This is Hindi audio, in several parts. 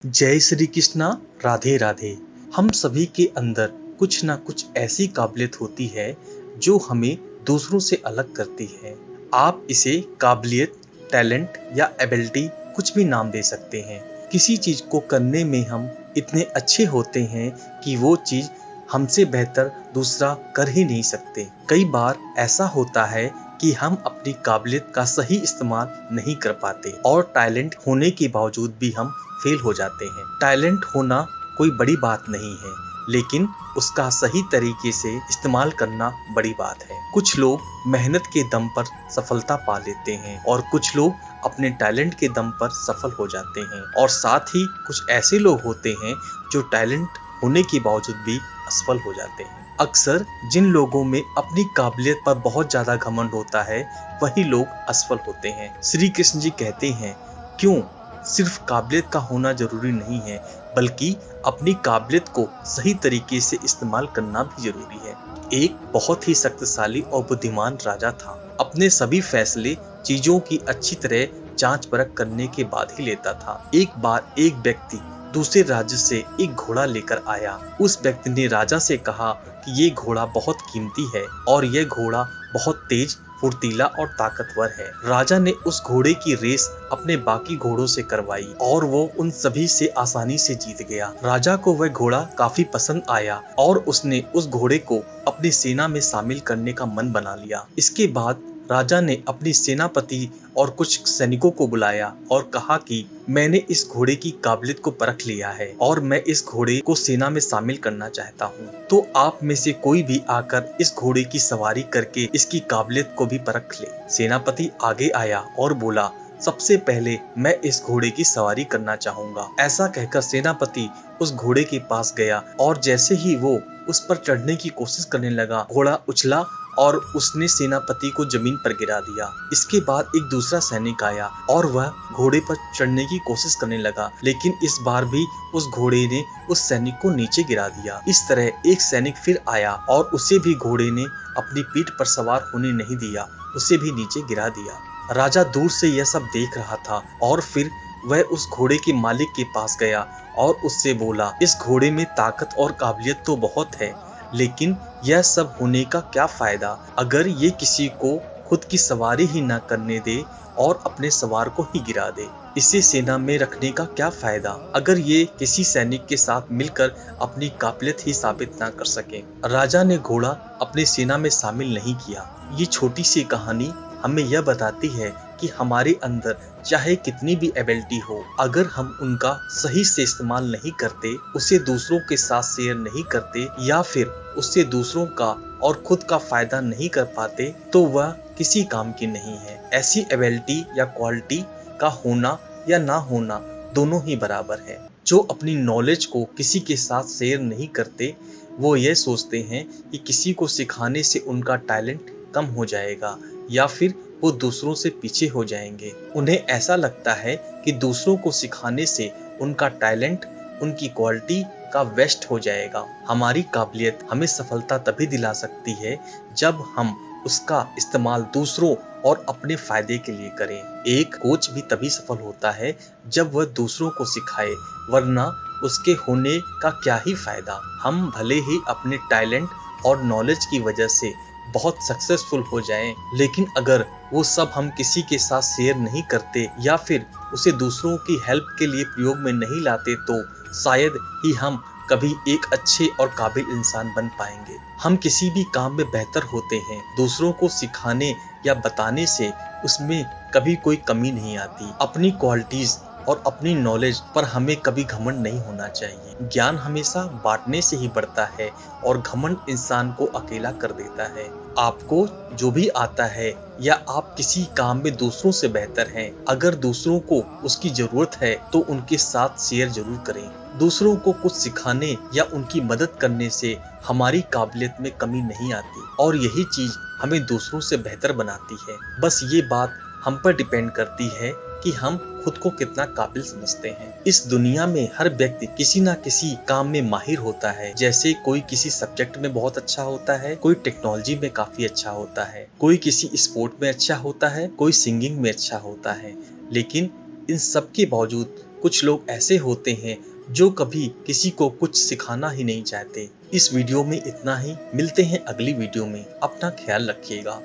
जय श्री कृष्णा। राधे राधे। हम सभी के अंदर कुछ ना कुछ ऐसी काबिलियत होती है जो हमें दूसरों से अलग करती है। आप इसे काबिलियत, टैलेंट या एबिलिटी कुछ भी नाम दे सकते हैं। किसी चीज को करने में हम इतने अच्छे होते हैं कि वो चीज हमसे बेहतर दूसरा कर ही नहीं सकते। कई बार ऐसा होता है कि हम अपनी काबिलियत का सही इस्तेमाल नहीं कर पाते और टैलेंट होने के बावजूद भी हम फेल हो जाते हैं। टैलेंट होना कोई बड़ी बात नहीं है, लेकिन उसका सही तरीके से इस्तेमाल करना बड़ी बात है। कुछ लोग मेहनत के दम पर सफलता पा लेते हैं और कुछ लोग अपने टैलेंट के दम पर सफल हो जाते हैं, और साथ ही कुछ ऐसे लोग होते हैं जो टैलेंट होने के बावजूद भी असफल हो जाते हैं। अक्सर जिन लोगों में अपनी काबिलियत पर बहुत ज्यादा घमंड होता है, वही लोग असफल होते हैं। श्री कृष्ण जी कहते हैं, क्यों सिर्फ काबिलियत का होना जरूरी नहीं है, बल्कि अपनी काबिलियत को सही तरीके से इस्तेमाल करना भी जरूरी है। एक बहुत ही शक्तिशाली और बुद्धिमान राजा था। अपने सभी फैसले चीजों की अच्छी तरह जांच परख करने के बाद ही लेता था। एक बार एक व्यक्ति दूसरे राज्य से एक घोड़ा लेकर आया। उस व्यक्ति ने राजा से कहा कि ये घोड़ा बहुत कीमती है और यह घोड़ा बहुत तेज, फुर्तीला और ताकतवर है। राजा ने उस घोड़े की रेस अपने बाकी घोड़ों से करवाई और वो उन सभी से आसानी से जीत गया। राजा को वह घोड़ा काफी पसंद आया और उसने उस घोड़े को अपनी सेना में शामिल करने का मन बना लिया। इसके बाद राजा ने अपनी सेनापति और कुछ सैनिकों को बुलाया और कहा कि मैंने इस घोड़े की काबिलियत को परख लिया है और मैं इस घोड़े को सेना में शामिल करना चाहता हूँ। तो आप में से कोई भी आकर इस घोड़े की सवारी करके इसकी काबिलियत को भी परख ले। सेनापति आगे आया और बोला, सबसे पहले मैं इस घोड़े की सवारी करना चाहूंगा। ऐसा कहकर सेनापति उस घोड़े के पास गया और जैसे ही वो उस पर चढ़ने की कोशिश करने लगा, घोड़ा उछला और उसने सेनापति को जमीन पर गिरा दिया। इसके बाद एक दूसरा सैनिक आया और वह घोड़े पर चढ़ने की कोशिश करने लगा, लेकिन इस बार भी उस घोड़े ने उस सैनिक को नीचे गिरा दिया। इस तरह एक सैनिक फिर आया और उसे भी घोड़े ने अपनी पीठ पर सवार होने नहीं दिया, उसे भी नीचे गिरा दिया। राजा दूर से यह सब देख रहा था और फिर वह उस घोड़े के मालिक के पास गया और उससे बोला, इस घोड़े में ताकत और काबिलियत तो बहुत है, लेकिन यह सब होने का क्या फायदा अगर ये किसी को खुद की सवारी ही ना करने दे और अपने सवार को ही गिरा दे। इसे सेना में रखने का क्या फायदा अगर ये किसी सैनिक के साथ मिलकर अपनी काबिलियत ही साबित ना कर सके। राजा ने घोड़ा अपनी सेना में शामिल नहीं किया। ये छोटी सी कहानी हमें यह बताती है कि हमारे अंदर चाहे कितनी भी एबिलिटी हो, अगर हम उनका सही से इस्तेमाल नहीं करते, उसे दूसरों के साथ शेयर नहीं करते या फिर उससे दूसरों का और खुद का फायदा नहीं कर पाते, तो वह किसी काम की नहीं है। ऐसी एबिलिटी या क्वालिटी का होना या ना होना दोनों ही बराबर है। जो अपनी नॉलेज को किसी के साथ शेयर नहीं करते, वो ये सोचते हैं कि किसी को सिखाने से उनका टैलेंट कम हो जाएगा या फिर वो दूसरों से पीछे हो जाएंगे। उन्हें ऐसा लगता है कि दूसरों को सिखाने से उनका टैलेंट, उनकी क्वालिटी का वेस्ट हो जाएगा। हमारी काबिलियत हमें सफलता तभी दिला सकती है जब हम उसका इस्तेमाल दूसरों और अपने फायदे के लिए करें। एक कोच भी तभी सफल होता है जब वह दूसरों को सिखाए, वरना उसके होने का क्या ही फायदा। हम भले ही अपने टैलेंट और नॉलेज की वजह से बहुत सक्सेसफुल हो जाएं, लेकिन अगर वो सब हम किसी के साथ शेयर नहीं करते या फिर उसे दूसरों की हेल्प के लिए प्रयोग में नहीं लाते, तो शायद ही हम कभी एक अच्छे और काबिल इंसान बन पाएंगे। हम किसी भी काम में बेहतर होते हैं, दूसरों को सिखाने या बताने से उसमें कभी कोई कमी नहीं आती। अपनी क्वालिटीज और अपनी नॉलेज पर हमें कभी घमंड नहीं होना चाहिए। ज्ञान हमेशा बांटने से ही बढ़ता है और घमंड इंसान को अकेला कर देता है। आपको जो भी आता है या आप किसी काम में दूसरों से बेहतर हैं, अगर दूसरों को उसकी जरूरत है तो उनके साथ शेयर जरूर करें। दूसरों को कुछ सिखाने या उनकी मदद करने से हमारी काबिलियत में कमी नहीं आती और यही चीज हमें दूसरों से बेहतर बनाती है। बस ये बात हम पर डिपेंड करती है कि हम खुद को कितना काबिल समझते हैं। इस दुनिया में हर व्यक्ति किसी ना किसी काम में माहिर होता है। जैसे कोई किसी सब्जेक्ट में बहुत अच्छा होता है, कोई टेक्नोलॉजी में काफी अच्छा होता है, कोई किसी स्पोर्ट में अच्छा होता है, कोई सिंगिंग में अच्छा होता है। लेकिन इन सब के बावजूद कुछ लोग ऐसे होते हैं जो कभी किसी को कुछ सिखाना ही नहीं चाहते। इस वीडियो में इतना ही, मिलते हैं अगली वीडियो में। अपना ख्याल रखिएगा।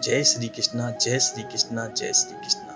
जय श्री कृष्णा, जय श्री कृष्णा, जय श्री कृष्णा।